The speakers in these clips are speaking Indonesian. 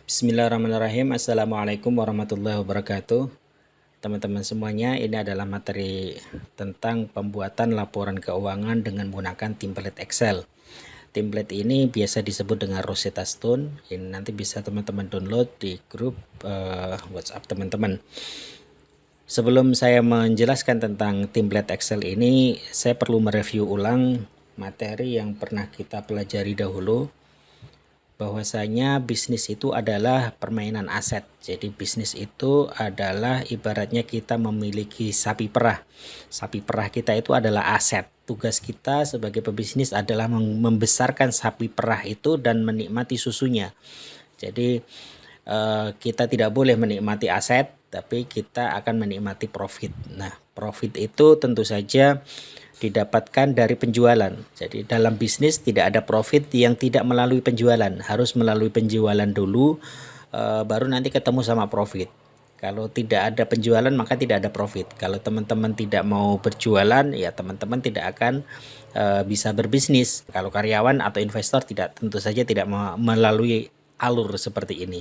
Bismillahirrahmanirrahim. Assalamualaikum warahmatullahi wabarakatuh. Teman-teman semuanya, ini adalah materi tentang pembuatan laporan keuangan dengan menggunakan template Excel. Template ini biasa disebut dengan Rosetta Stone. Ini nanti bisa teman-teman download di grup WhatsApp teman-teman. Sebelum saya menjelaskan tentang template Excel ini, saya perlu mereview ulang materi yang pernah kita pelajari dahulu, bahwasanya bisnis itu adalah permainan aset. Jadi bisnis itu adalah ibaratnya kita memiliki sapi perah. Sapi perah kita itu adalah aset. Tugas kita sebagai pebisnis adalah membesarkan sapi perah itu dan menikmati susunya. Jadi kita tidak boleh menikmati aset, tapi kita akan menikmati profit. Nah, profit itu tentu saja didapatkan dari penjualan. Jadi dalam bisnis tidak ada profit yang tidak melalui penjualan, harus melalui penjualan dulu, baru nanti ketemu sama profit. Kalau tidak ada penjualan maka tidak ada profit. Kalau teman-teman tidak mau berjualan, ya teman-teman tidak akan bisa berbisnis. Kalau karyawan atau investor tentu saja tidak melalui alur seperti ini.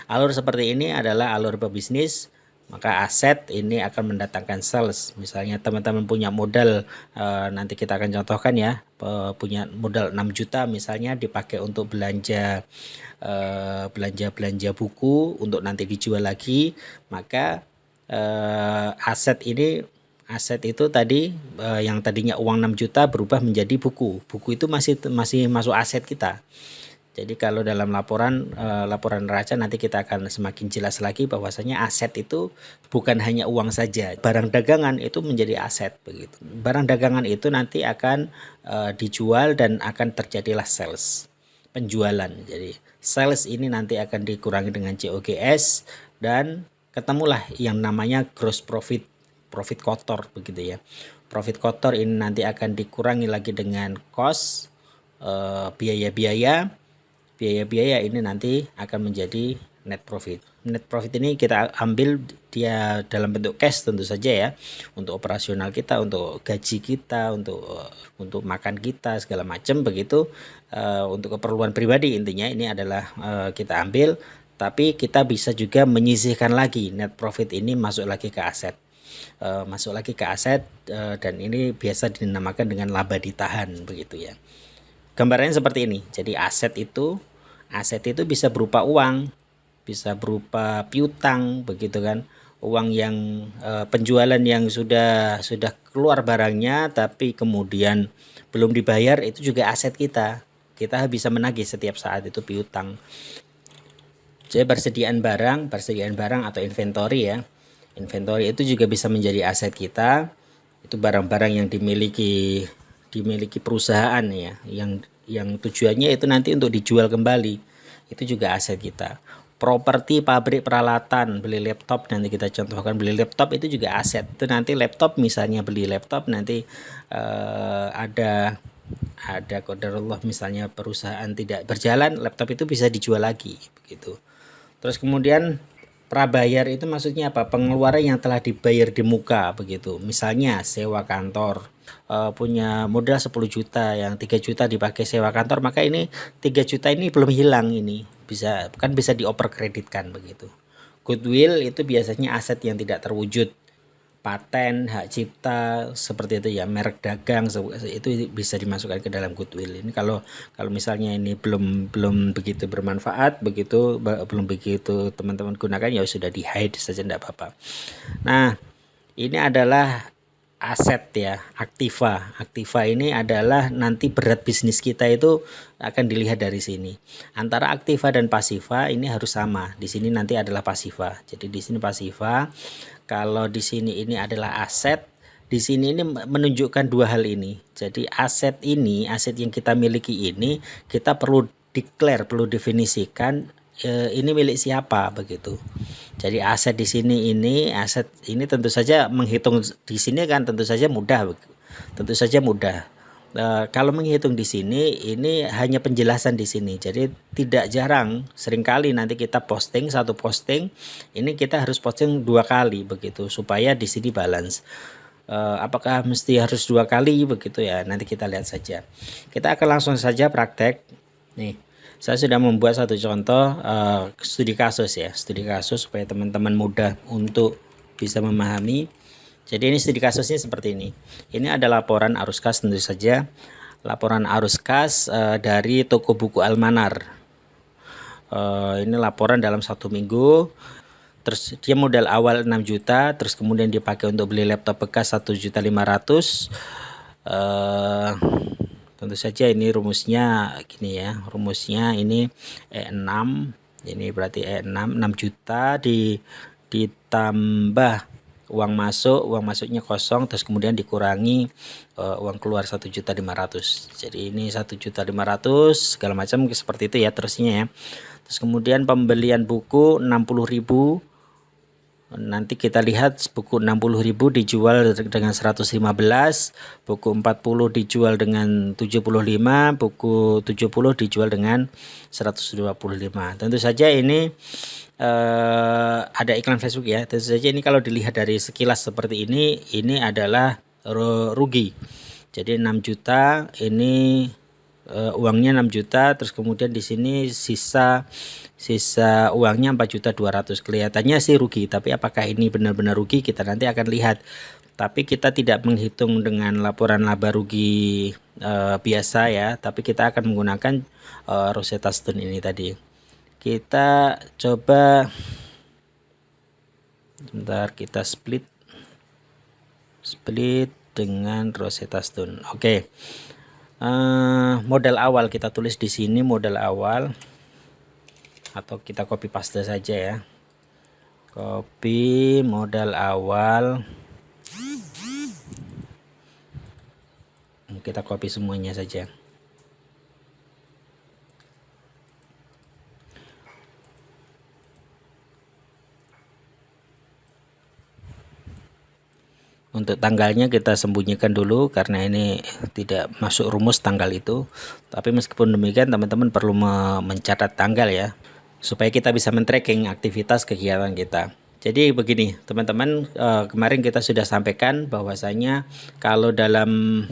Alur seperti ini adalah alur pebisnis. Maka aset ini akan mendatangkan sales. Misalnya teman-teman punya modal, nanti kita akan contohkan ya, punya modal 6 juta misalnya dipakai untuk belanja buku untuk nanti dijual lagi, maka aset itu tadi yang tadinya uang 6 juta berubah menjadi buku. Buku itu masih masuk aset kita. Jadi kalau dalam laporan neraca nanti kita akan semakin jelas lagi bahwasanya aset itu bukan hanya uang saja. Barang dagangan itu menjadi aset begitu. Barang dagangan itu nanti akan dijual dan akan terjadilah sales, penjualan. Jadi sales ini nanti akan dikurangi dengan COGS dan ketemulah yang namanya gross profit, profit kotor begitu ya. Profit kotor ini nanti akan dikurangi lagi dengan cost, biaya-biaya ini nanti akan menjadi net profit. Net profit ini kita ambil dia dalam bentuk cash tentu saja ya, untuk operasional kita, untuk gaji kita, untuk makan kita segala macam begitu, untuk keperluan pribadi intinya ini adalah kita ambil, tapi kita bisa juga menyisihkan lagi net profit ini masuk lagi ke aset. Dan ini biasa dinamakan dengan laba ditahan begitu ya. Gambarannya seperti ini. Jadi aset itu bisa berupa uang, bisa berupa piutang begitu kan. Uang yang penjualan yang sudah keluar barangnya tapi kemudian belum dibayar, itu juga aset kita. Kita bisa menagih setiap saat, itu piutang. Jadi persediaan barang atau inventory ya. Inventory itu juga bisa menjadi aset kita. Itu barang-barang yang dimiliki perusahaan ya, yang tujuannya itu nanti untuk dijual kembali, itu juga aset kita. Properti pabrik peralatan, beli laptop, nanti kita contohkan beli laptop itu juga aset. Itu nanti laptop, misalnya beli laptop nanti ada qadarullah misalnya perusahaan tidak berjalan, laptop itu bisa dijual lagi begitu. Terus kemudian prabayar itu maksudnya apa? Pengeluaran yang telah dibayar di muka begitu. Misalnya sewa kantor, punya modal 10 juta, yang 3 juta dipakai sewa kantor, maka ini 3 juta ini belum hilang, ini bisa dioper kreditkan begitu. Goodwill itu biasanya aset yang tidak terwujud. Paten, hak cipta seperti itu ya, merek dagang itu bisa dimasukkan ke dalam goodwill. Ini kalau misalnya ini belum begitu bermanfaat begitu, belum begitu teman-teman gunakan, ya sudah di hide saja, tidak apa-apa. Nah, ini adalah aset ya, aktiva. Aktiva ini adalah nanti berat bisnis kita itu akan dilihat dari sini. Antara aktiva dan pasiva ini harus sama. Di sini nanti adalah pasiva. Jadi di sini pasiva. Kalau di sini ini adalah aset, di sini ini menunjukkan dua hal ini. Jadi aset yang kita miliki ini kita perlu declare, perlu definisikan ini milik siapa begitu. Jadi aset di sini aset ini tentu saja menghitung di sini kan tentu saja mudah. Kalau menghitung di sini ini hanya penjelasan di sini. Jadi tidak jarang, seringkali nanti kita satu posting ini kita harus posting 2 kali begitu supaya di sini balance. Apakah mesti harus 2 kali begitu ya? Nanti kita lihat saja. Kita akan langsung saja praktek. Nih, Saya sudah membuat satu contoh studi kasus ya, studi kasus supaya teman-teman mudah untuk bisa memahami. Jadi ini studi kasusnya seperti ini. Ini ada laporan arus kas, tentu saja laporan arus kas dari toko buku Almanar. Ini laporan dalam 1 minggu. Terus dia modal awal 6 juta, terus kemudian dipakai untuk beli laptop bekas 1.500.000. Tentu saja ini rumusnya gini ya, rumusnya ini E6, ini berarti E6 6 juta ditambah uang masuknya kosong, terus kemudian dikurangi uang keluar 1.500.000. Jadi ini 1.500.000 segala macam seperti itu ya terusnya ya. Terus kemudian pembelian buku 60.000. Nanti kita lihat buku 60.000 dijual dengan 115, buku 40 dijual dengan 75, buku 70 dijual dengan 125. Tentu saja ini ada iklan Facebook ya. Tentu saja ini kalau dilihat dari sekilas seperti ini adalah rugi. Jadi 6 juta ini uangnya 6 juta, terus kemudian di sini sisa uangnya 4.200.000. Kelihatannya sih rugi, tapi apakah ini benar-benar rugi kita nanti akan lihat. Tapi kita tidak menghitung dengan laporan laba rugi biasa ya, tapi kita akan menggunakan Rosetta Stone ini tadi. Kita coba sebentar, kita split dengan Rosetta Stone. Oke. Modal awal kita tulis di sini, modal awal, atau kita copy paste saja ya, copy modal awal, kita copy semuanya saja. Untuk tanggalnya kita sembunyikan dulu karena ini tidak masuk rumus tanggal itu. Tapi meskipun demikian teman-teman perlu mencatat tanggal ya, supaya kita bisa men-tracking aktivitas kegiatan kita. Jadi begini teman-teman, kemarin kita sudah sampaikan bahwasanya kalau dalam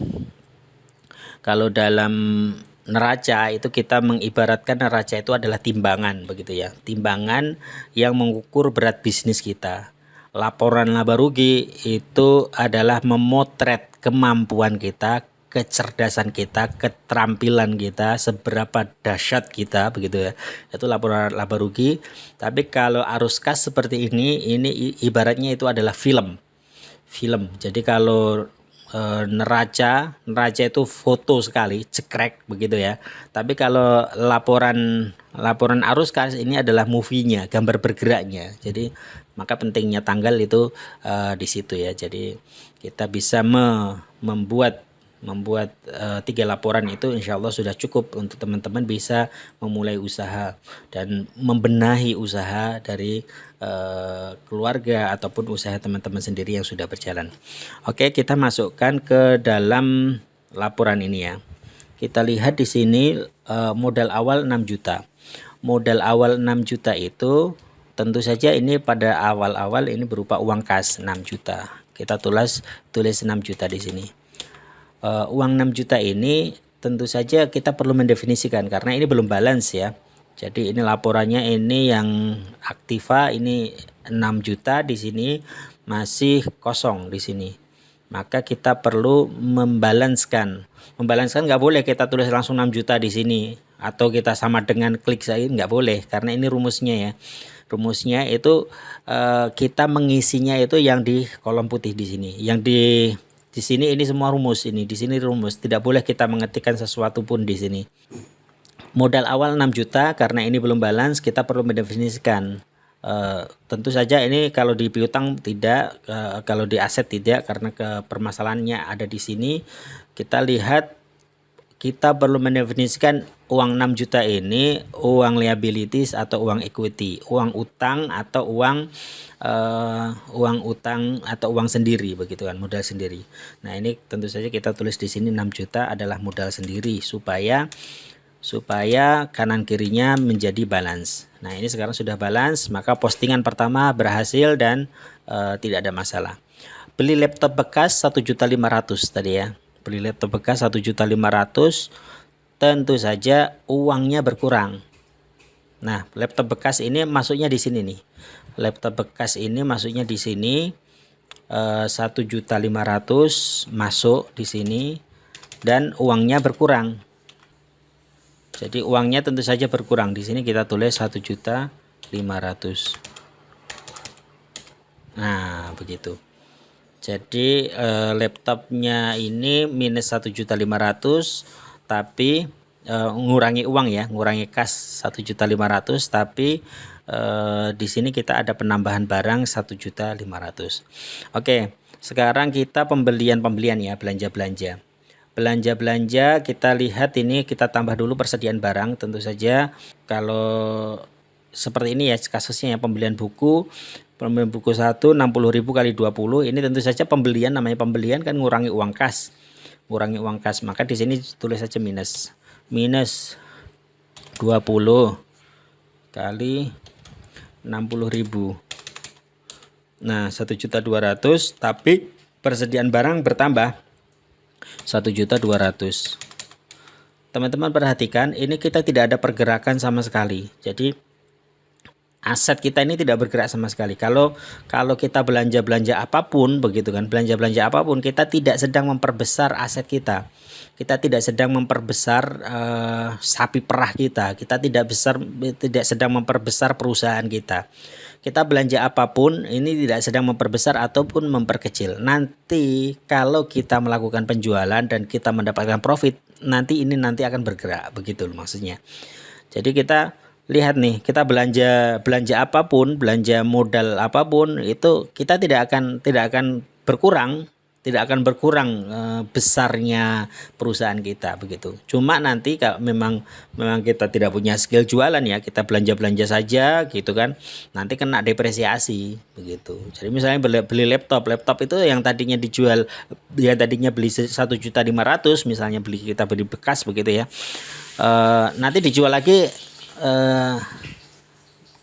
neraca itu kita mengibaratkan neraca itu adalah timbangan begitu ya, timbangan yang mengukur berat bisnis kita. Laporan laba rugi itu adalah memotret kemampuan kita, kecerdasan kita, keterampilan kita, seberapa dahsyat kita begitu ya. Itu laporan laba rugi. Tapi kalau arus kas seperti ini ibaratnya itu adalah film. Jadi kalau neraca itu foto sekali, cekrek begitu ya. Tapi kalau laporan arus kas ini adalah movie-nya, gambar bergeraknya. Jadi maka pentingnya tanggal itu di situ ya. Jadi kita bisa membuat 3 laporan itu insya Allah sudah cukup untuk teman-teman bisa memulai usaha dan membenahi usaha dari keluarga ataupun usaha teman-teman sendiri yang sudah berjalan. Oke, kita masukkan ke dalam laporan ini ya. Kita lihat di sini modal awal 6 juta. Modal awal 6 juta itu tentu saja ini pada awal-awal ini berupa uang kas 6 juta. Kita tulis 6 juta di sini. Uang 6 juta ini tentu saja kita perlu mendefinisikan karena ini belum balance ya. Jadi ini laporannya ini yang aktiva ini 6 juta, di sini masih kosong di sini. Maka kita perlu membalanskan. Membalanskan nggak boleh kita tulis langsung 6 juta di sini atau kita sama dengan klik saja, nggak boleh karena ini rumusnya ya. Rumusnya itu kita mengisinya itu yang di kolom putih di sini. Yang di sini ini semua rumus, ini di sini rumus. Tidak boleh kita mengetikkan sesuatu pun di sini. Modal awal 6 juta karena ini belum balance, kita perlu mendefinisikan. Tentu saja ini kalau di piutang tidak, kalau di aset tidak karena permasalahannya ada di sini. Kita lihat kita perlu mendefinisikan uang 6 juta ini uang liabilities atau uang equity, uang utang atau uang utang atau uang sendiri begitu kan, modal sendiri. Nah, ini tentu saja kita tulis di sini 6 juta adalah modal sendiri supaya kanan kirinya menjadi balance. Nah, ini sekarang sudah balance, maka postingan pertama berhasil dan tidak ada masalah. Beli laptop bekas 1.500.000 tadi ya. Beli laptop bekas 1.500.000. tentu saja uangnya berkurang. Nah, laptop bekas ini masuknya di sini nih. Laptop bekas ini masuknya di sini, 1.500.000 masuk di sini dan uangnya berkurang. Jadi uangnya tentu saja berkurang. Di sini kita tulis 1.500.000. Nah, begitu. Jadi laptopnya ini minus 1.500.000, tapi ngurangi uang ya, ngurangi kas 1.500.000, tapi di sini kita ada penambahan barang 1.500.000. Oke, sekarang kita pembelian ya, belanja kita lihat ini, kita tambah dulu persediaan barang. Tentu saja kalau seperti ini ya kasusnya ya, pembelian buku 1 60.000 kali 20, ini tentu saja pembelian, namanya pembelian kan ngurangi uang kas, maka di sini tulis saja minus 20 kali 60.000. Nah, 1.200.000, tapi persediaan barang bertambah 1.200.000. Teman-teman perhatikan, ini kita tidak ada pergerakan sama sekali. Jadi aset kita ini tidak bergerak sama sekali. Kalau kita belanja apapun begitu kan, belanja apapun, kita tidak sedang memperbesar aset kita. Kita tidak sedang memperbesar sapi perah kita. Kita tidak sedang memperbesar perusahaan kita. Kita belanja apapun ini tidak sedang memperbesar ataupun memperkecil. Nanti kalau kita melakukan penjualan dan kita mendapatkan profit, nanti akan bergerak, begitu maksudnya. Jadi kita lihat nih, kita belanja apapun, belanja modal apapun, itu kita tidak akan berkurang besarnya perusahaan kita, begitu. Cuma nanti kalau memang kita tidak punya skill jualan ya, kita belanja saja gitu kan, nanti kena depresiasi, begitu. Jadi misalnya beli laptop itu yang tadinya dijual, yang tadinya beli 1.500.000 misalnya, kita beli bekas begitu ya, nanti dijual lagi,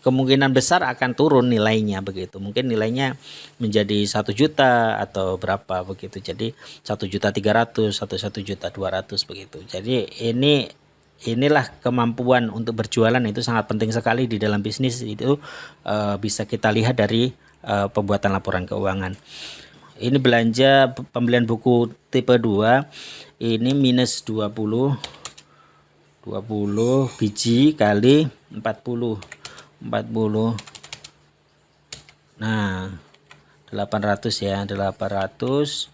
kemungkinan besar akan turun nilainya, begitu. Mungkin nilainya menjadi 1 juta atau berapa begitu. Jadi 1.300.000 atau 1.200.000 begitu. Jadi inilah kemampuan untuk berjualan, itu sangat penting sekali di dalam bisnis. Itu bisa kita lihat dari pembuatan laporan keuangan. Ini belanja pembelian buku tipe 2, ini minus 20 biji kali 40. Nah, 800 ya, 800.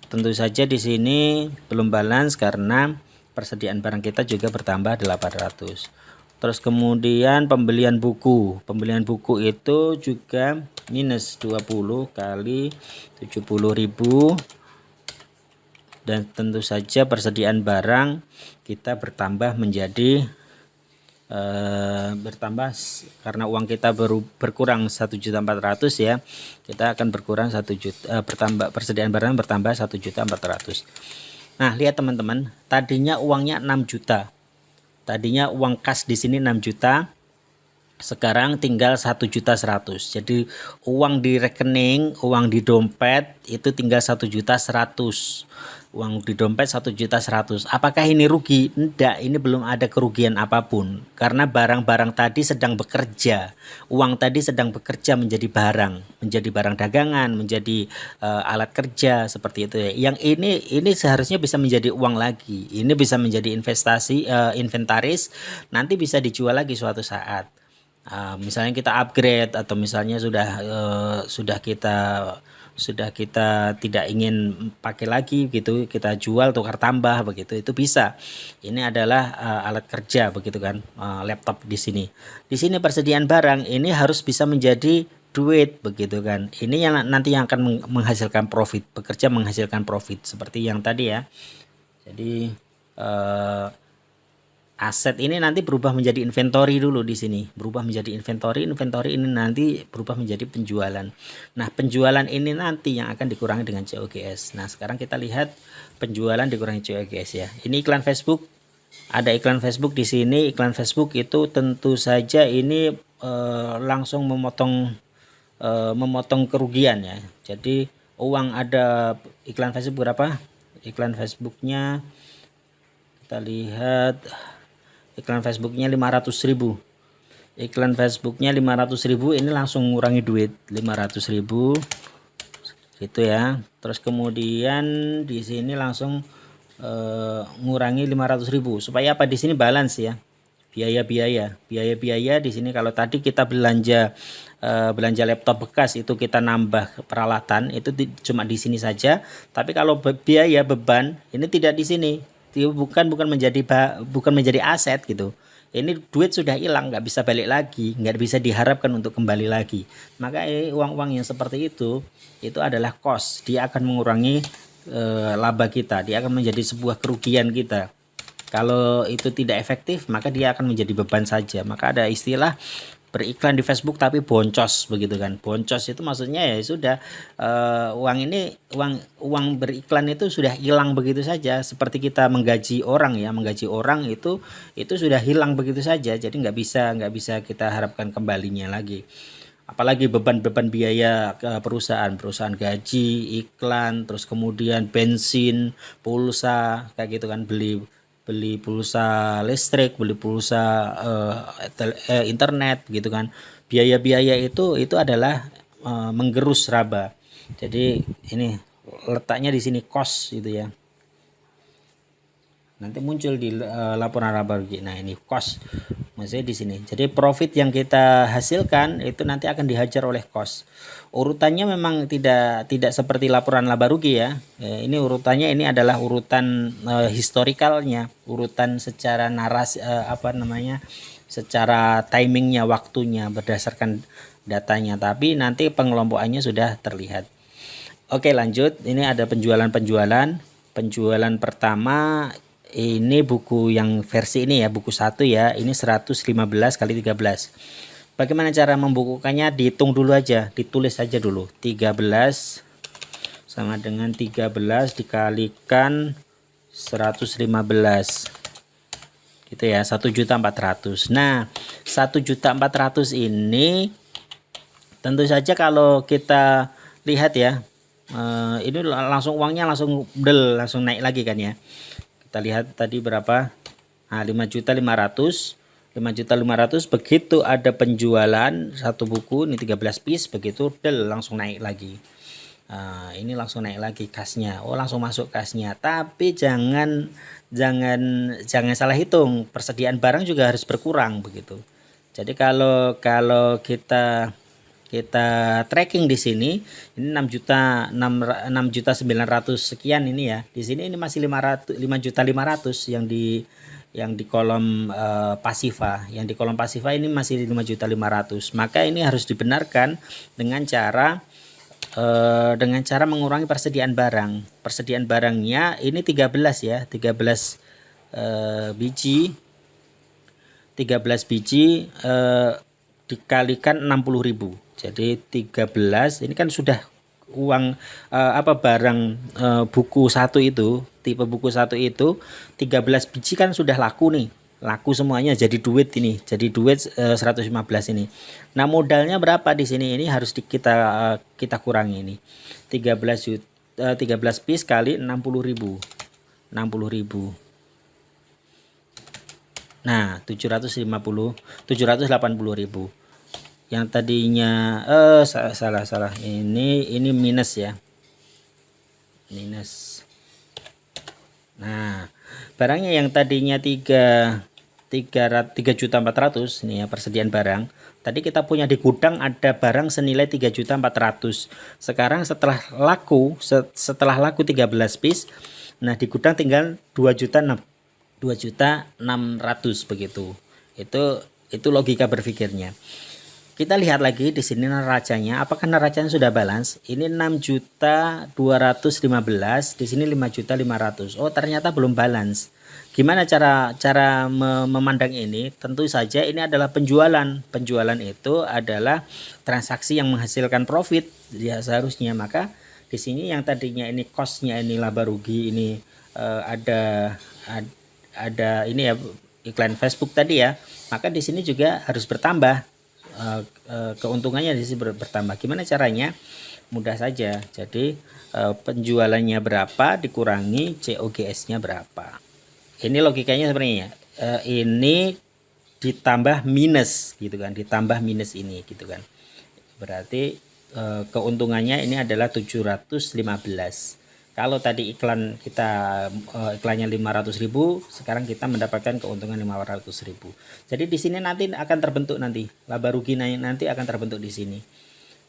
Tentu saja di sini belum balance karena persediaan barang kita juga bertambah 800. Terus kemudian pembelian buku itu juga minus 20 kali 70.000. Dan tentu saja persediaan barang kita bertambah karena uang kita berkurang 1.400.000 ya, kita akan berkurang 1 juta, persediaan barang bertambah 1.400.000. Nah, lihat teman-teman, tadinya uangnya 6 juta. Tadinya uang kas di sini 6 juta. Sekarang tinggal 1.100.000. Jadi uang di rekening, uang di dompet itu tinggal 1.100.000. Uang di dompet 1.100.000. Apakah ini rugi? Tidak, ini belum ada kerugian apapun. Karena barang-barang tadi sedang bekerja. Uang tadi sedang bekerja menjadi barang dagangan, menjadi alat kerja, seperti itu ya. Yang ini seharusnya bisa menjadi uang lagi. Ini bisa menjadi investasi, inventaris, nanti bisa dijual lagi suatu saat. Misalnya kita upgrade, atau misalnya sudah kita tidak ingin pakai lagi gitu, kita jual tukar tambah begitu, itu bisa. Ini adalah alat kerja begitu kan, laptop di sini. Di sini persediaan barang ini harus bisa menjadi duit begitu kan. Ini yang nanti yang akan menghasilkan profit, bekerja menghasilkan profit seperti yang tadi ya. Jadi aset ini nanti berubah menjadi inventory dulu di sini, berubah menjadi inventory ini nanti berubah menjadi penjualan. Nah, penjualan ini nanti yang akan dikurangi dengan COGS. Nah, sekarang kita lihat penjualan dikurangi COGS ya. Ini iklan Facebook, ada iklan Facebook di sini. Iklan Facebook itu tentu saja ini langsung memotong kerugian ya. Jadi uang ada iklan Facebook berapa? Iklan Facebooknya kita Kita lihat iklan Facebooknya 500.000. Iklan Facebooknya 500.000, ini langsung ngurangi duit 500.000 gitu ya. Terus kemudian di sini langsung ngurangi 500.000 supaya apa, di sini balance ya. Biaya-biaya di sini, kalau tadi kita belanja laptop bekas itu kita nambah peralatan itu cuma di sini saja, tapi kalau biaya beban ini tidak di sini, bukan menjadi aset gitu. Ini duit sudah hilang, nggak bisa balik lagi, nggak bisa diharapkan untuk kembali lagi. Maka uang-uang yang seperti itu adalah cost, dia akan mengurangi laba kita, dia akan menjadi sebuah kerugian kita. Kalau itu tidak efektif, maka dia akan menjadi beban saja. Maka ada istilah beriklan di Facebook tapi boncos begitu kan. Boncos itu maksudnya ya sudah uang beriklan itu sudah hilang begitu saja. Seperti kita menggaji orang ya, menggaji orang itu sudah hilang begitu saja. Jadi nggak bisa kita harapkan kembalinya lagi. Apalagi beban-beban biaya ke perusahaan gaji, iklan, terus kemudian bensin, pulsa kayak gitu kan, beli pulsa listrik, beli pulsa internet gitu kan. Biaya-biaya itu adalah menggerus raba. Jadi ini letaknya di sini cost gitu ya. Nanti muncul di laporan laba rugi. Nah, ini cost. Maksudnya di sini. Jadi profit yang kita hasilkan itu nanti akan dihajar oleh cost. Urutannya memang tidak seperti laporan laba rugi ya. Ini urutannya ini adalah urutan historikalnya, urutan secara narasi secara timingnya, waktunya berdasarkan datanya. Tapi nanti pengelompokannya sudah terlihat. Oke, lanjut. Ini ada penjualan. Penjualan pertama ini buku yang versi ini ya, buku 1 ya. Ini 115 kali 13. Bagaimana cara membukukannya? Dihitung dulu aja, ditulis saja dulu. 13 sama dengan 13 dikalikan 115. Gitu ya, 1.400.000. Nah, 1.400.000 ini tentu saja kalau kita lihat ya, ini langsung uangnya langsung naik lagi kan ya. Kita lihat tadi berapa? Nah, 5.500.000. 5.500.000 begitu ada penjualan satu buku ini 13 piece, begitu langsung naik lagi. Ini langsung naik lagi kasnya. Oh, langsung masuk kasnya. Tapi jangan salah hitung. Persediaan barang juga harus berkurang begitu. Jadi kalau kita tracking di sini, ini 6.900.000 sekian ini ya. Di sini ini masih 5.500.000 yang di kolom pasiva. Yang di kolom pasiva ini masih 5.500.000. Maka ini harus dibenarkan dengan cara mengurangi persediaan barang. Persediaan barangnya ini 13 ya, 13 biji. 13 biji dikalikan 60.000. Jadi 13 ini kan sudah uang barang buku 1 itu, tipe buku 1 itu 13 biji kan sudah laku nih. Laku semuanya jadi duit ini. Jadi duit 115 ini. Nah, modalnya berapa di sini? Ini harus kita kurangi ini. 13 piece kali 60.000. 60.000. Nah, 780.000. Yang tadinya salah. Ini minus ya. Minus. Nah, barangnya yang tadinya 3.400.000 ini ya, persediaan barang. Tadi kita punya di gudang ada barang senilai 3.400.000. Sekarang setelah laku 13 piece, nah di gudang tinggal 2.600.000 begitu. Itu logika berpikirnya. Kita lihat lagi di sini neracanya. Apakah neracanya sudah balance? Ini 6.215.000, di sini 5.500.000. Oh, ternyata belum balance. Gimana cara memandang ini? Tentu saja ini adalah penjualan. Penjualan itu adalah transaksi yang menghasilkan profit ya seharusnya. Maka di sini yang tadinya ini cost-nya ini laba rugi ini ada ini ya, iklan Facebook tadi ya. Maka di sini juga harus bertambah. Keuntungannya di sini bertambah. Gimana caranya? Mudah saja. Jadi penjualannya berapa dikurangi COGS-nya berapa. Ini logikanya sebenarnya ini ditambah minus gitu kan, ditambah minus ini gitu kan. Berarti keuntungannya ini adalah 715. Kalau tadi iklan kita iklannya 500.000, sekarang kita mendapatkan keuntungan 500.000. Jadi di sini nanti akan terbentuk nanti laba rugi nanti akan terbentuk di sini.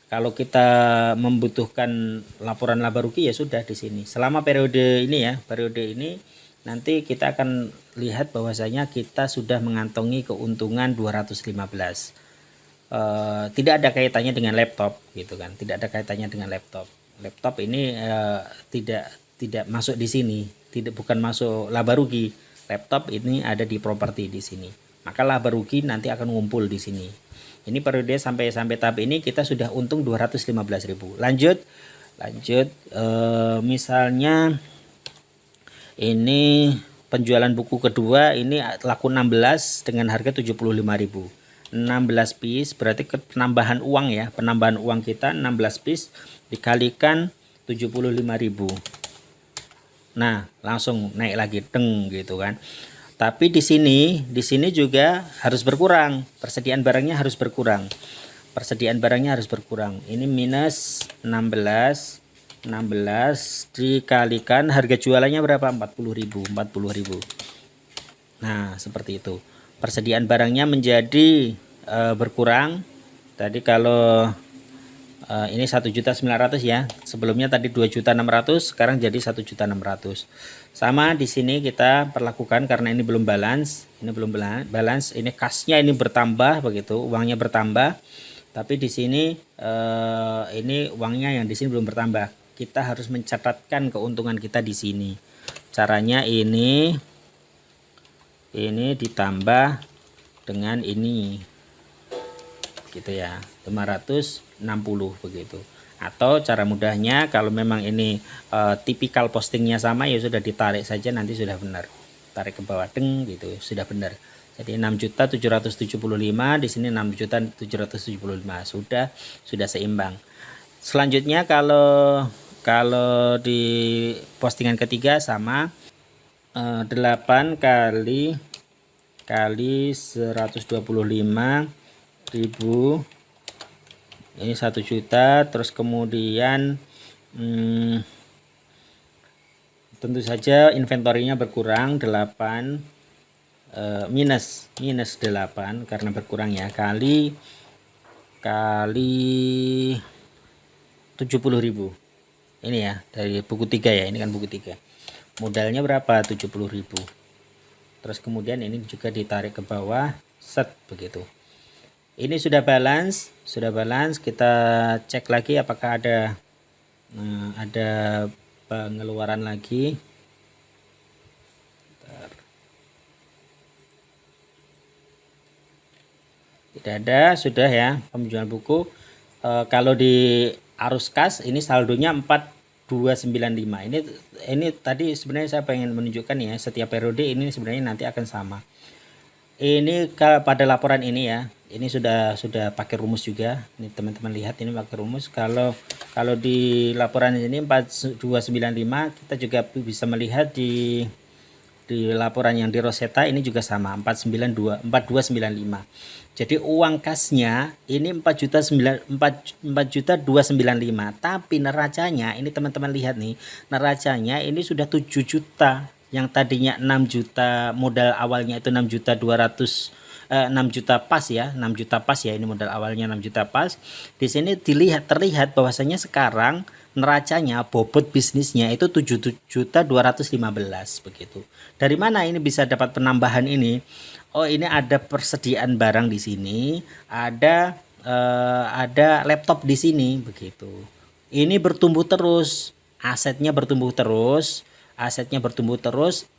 Kalau kita membutuhkan laporan laba rugi ya sudah di sini. Selama periode ini nanti kita akan lihat bahwasanya kita sudah mengantongi keuntungan 215. Tidak ada kaitannya dengan laptop gitu kan, tidak ada kaitannya dengan laptop ini tidak masuk di sini, bukan masuk laba rugi. Laptop ini ada di properti di sini, maka laba rugi nanti akan ngumpul di sini. Ini periode sampai tahap ini kita sudah untung 215.000. Lanjut misalnya ini penjualan buku kedua, ini laku 16 dengan harga 75.000. 16 piece berarti penambahan uang ya, penambahan uang kita 16 piece dikalikan 75.000. Nah, langsung naik lagi deng gitu kan. Tapi di sini juga harus berkurang, persediaan barangnya harus berkurang. Ini minus 16 dikalikan harga jualannya berapa? 40.000. Nah, seperti itu. Persediaan barangnya menjadi berkurang. Tadi kalau ini 1.900.000 ya. Sebelumnya tadi 2.600.000, sekarang jadi 1.600.000. Sama di sini kita perlakukan karena ini belum balance. Ini kasnya ini bertambah begitu, uangnya bertambah. Tapi di sini ini uangnya yang di sini belum bertambah. Kita harus mencatatkan keuntungan kita di sini. Caranya ini ditambah dengan ini gitu ya, 560 begitu. Atau cara mudahnya kalau memang ini tipikal postingnya sama ya sudah ditarik saja, nanti sudah benar, tarik ke bawah deng gitu sudah benar. Jadi 6.775, di sini 6.775, sudah seimbang. Selanjutnya kalau di postingan ketiga sama 8 kali 125.000, ini 1 juta. Terus kemudian tentu saja inventorinya berkurang 8 minus 8 karena berkurang ya, kali 70.000. Ini ya dari buku 3 ya, ini kan buku 3. Modalnya berapa? 70.000. Terus kemudian ini juga ditarik ke bawah, set begitu. Ini sudah balance, kita cek lagi apakah ada pengeluaran lagi. Tidak ada, sudah ya penjualan buku. Kalau di arus kas ini saldonya 4295. Ini tadi sebenarnya saya pengen menunjukkan ya, setiap periode ini sebenarnya nanti akan sama. Ini pada laporan ini ya, ini sudah pakai rumus juga. Ini teman-teman lihat, ini pakai rumus. Kalau di laporan ini 4295, kita juga bisa melihat di laporan yang di Rosetta ini juga sama, 4295. Jadi uang kasnya ini 4.295, tapi neracanya ini teman-teman lihat nih, neracanya ini sudah 7 juta. Yang tadinya 6 juta, modal awalnya itu 6.200.000, 6 juta pas ya, 6 juta pas ya, ini modal awalnya 6 juta pas. Di sini terlihat bahwasanya sekarang neracanya, bobot bisnisnya itu 7.215 begitu. Dari mana ini bisa dapat penambahan ini? Oh, ini ada persediaan barang di sini, ada laptop di sini begitu. Ini bertumbuh terus, asetnya bertumbuh terus.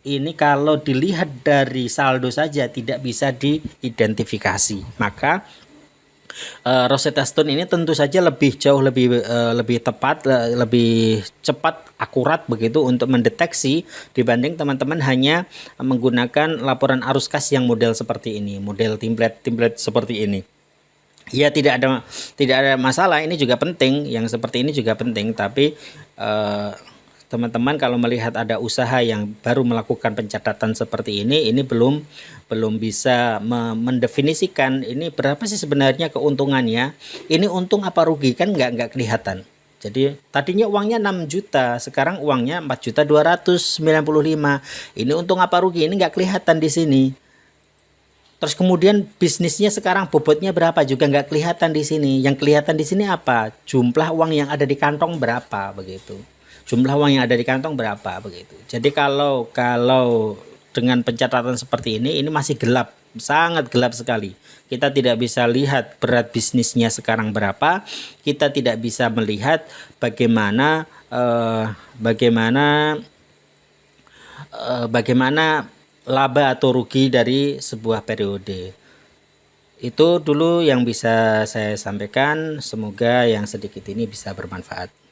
Ini kalau dilihat dari saldo saja tidak bisa diidentifikasi. Maka Rosetta Stone ini tentu saja jauh lebih tepat, lebih cepat, akurat begitu untuk mendeteksi dibanding teman-teman hanya menggunakan laporan arus kas yang model seperti ini, model template seperti ini. Ya, tidak ada masalah, ini juga penting, yang seperti ini juga penting, tapi teman-teman kalau melihat ada usaha yang baru melakukan pencatatan seperti ini belum bisa mendefinisikan ini berapa sih sebenarnya keuntungannya, ini untung apa rugi, kan nggak kelihatan. Jadi tadinya uangnya 6 juta, sekarang uangnya 4.295.000. Ini untung apa rugi, ini nggak kelihatan di sini. Terus kemudian bisnisnya sekarang bobotnya berapa juga nggak kelihatan di sini. Yang kelihatan di sini apa? Jumlah uang yang ada di kantong berapa begitu. Jumlah uang yang ada di kantong berapa begitu. Jadi kalau dengan pencatatan seperti ini masih gelap, sangat gelap sekali. Kita tidak bisa lihat berat bisnisnya sekarang berapa. Kita tidak bisa melihat bagaimana laba atau rugi dari sebuah periode. Itu dulu yang bisa saya sampaikan, semoga yang sedikit ini bisa bermanfaat.